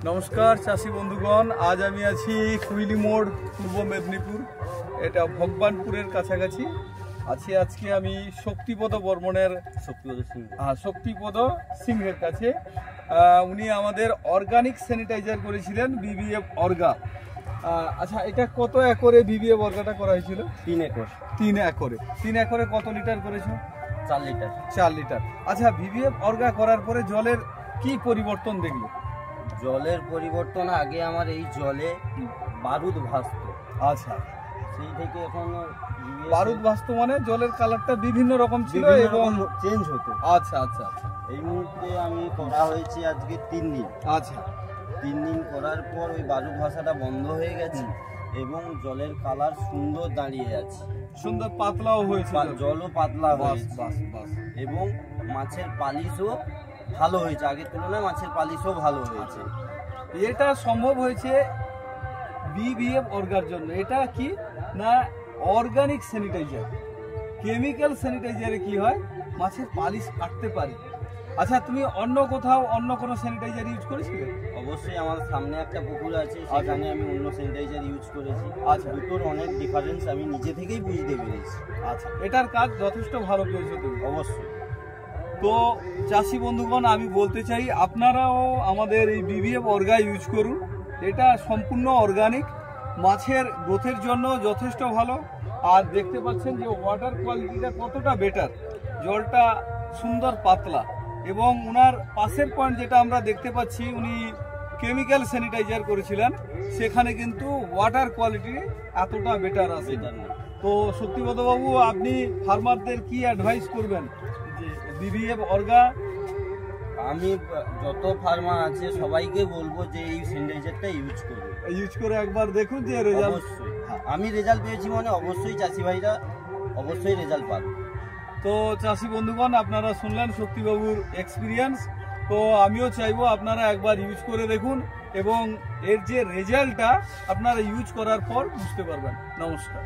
নমস্কার চাষি বন্ধুগণ, আজ আমি আছি কুইলি মোড়, পূর্ব মেদিনীপুর। এটা ভগবানপুরের কাছাকাছি আছি। আজকে আমি শক্তিপদ বর্মনের শক্তিপদ সিংহের কাছে। উনি আমাদের অর্গানিক স্যানিটাইজার করেছিলেন বিবিএফ অর্গা। আচ্ছা, এটা কত একরে বিবিএফ অর্গাটা করা হয়েছিল? 3 একর। 3 একরে। 3 একরে কত লিটার করেছো? 4 লিটার। 4 লিটার। আচ্ছা, বিবিএফ অর্গা করার পরে জলের কি পরিবর্তন দেখলো? জলের পরিবর্তন, আগে আমার এই জলে বারুদ ভাসত। আচ্ছা, সেই থেকে এখন বারুদ ভাসত মানে জলের কালারটা বিভিন্ন রকম ছিল এবং চেঞ্জ হতো। আচ্ছা আচ্ছা আচ্ছা। এই মুহূর্তে আমি করা হয়েছে আজকে 3 দিন। আচ্ছা, 3 দিন করার পর ওই বারুদ ভাসাটা বন্ধ হয়ে গেছে এবং জলের কালার সুন্দর দাঁড়িয়ে আছে, সুন্দর পাতলাও হয়েছে, জলও পাতলা হয়েছে বাস। এবং মাছের পালিশও ভালো হয়েছে, আগের তুলনায় মাছের পালিশও ভালো হয়েছে। এটা সম্ভব হয়েছে বিবিএফ অর্গার জন্য। এটা কি না অর্গানিক স্যানিটাইজার। কেমিক্যাল স্যানিটাইজারে কি হয়, মাছের পালিশ কাটতে পারে। আচ্ছা, তুমি অন্য কোথাও অন্য কোনো স্যানিটাইজার ইউজ করেছিলে? অবশ্যই, আমার সামনে একটা পুকুর আছে, সেখানে আমি অন্য স্যানিটাইজার ইউজ করেছি। আচ্ছা, দুটোর অনেক ডিফারেন্স আমি নিজে থেকেই বুঝতে পেরেছি। আচ্ছা, এটার কাজ যথেষ্ট ভালো পেয়েছো তুমি? অবশ্যই। তো চাষি বন্ধুগণ, আমি বলতে চাই আপনারাও আমাদের এই বিবিএফ অর্গা ইউজ করুন। এটা সম্পূর্ণ অর্গানিক, মাছের গ্রোথের জন্য যথেষ্ট ভালো। আর দেখতে পাচ্ছেন যে ওয়াটার কোয়ালিটিটা কতটা বেটার, জলটা সুন্দর পাতলা। এবং ওনার পাশের পয়েন্ট যেটা আমরা দেখতে পাচ্ছি, উনি কেমিক্যাল স্যানিটাইজার করেছিলেন, সেখানে কিন্তু ওয়াটার কোয়ালিটি এতটা বেটার আছে। তো শক্তিপদবাবু, আপনি ফার্মারদের কি অ্যাডভাইস করবেন বিবিএফ অর্গা? আমি যত ফার্মার আছে সবাইকে বলবো যে এই স্যানিটাইজারটা ইউজ করে একবার দেখুন যে রেজাল্ট। অবশ্যই আমি রেজাল্ট পেয়েছি, মানে অবশ্যই চাষি ভাইরা অবশ্যই রেজাল্ট পাবে। তো চাষি বন্ধুগণ, আপনারা শুনলেন শক্তিবাবুর এক্সপিরিয়েন্স। তো আমিও চাইবো আপনারা একবার ইউজ করে দেখুন এবং এর যে রেজাল্টটা আপনারা ইউজ করার পর বুঝতে পারবেন। নমস্কার।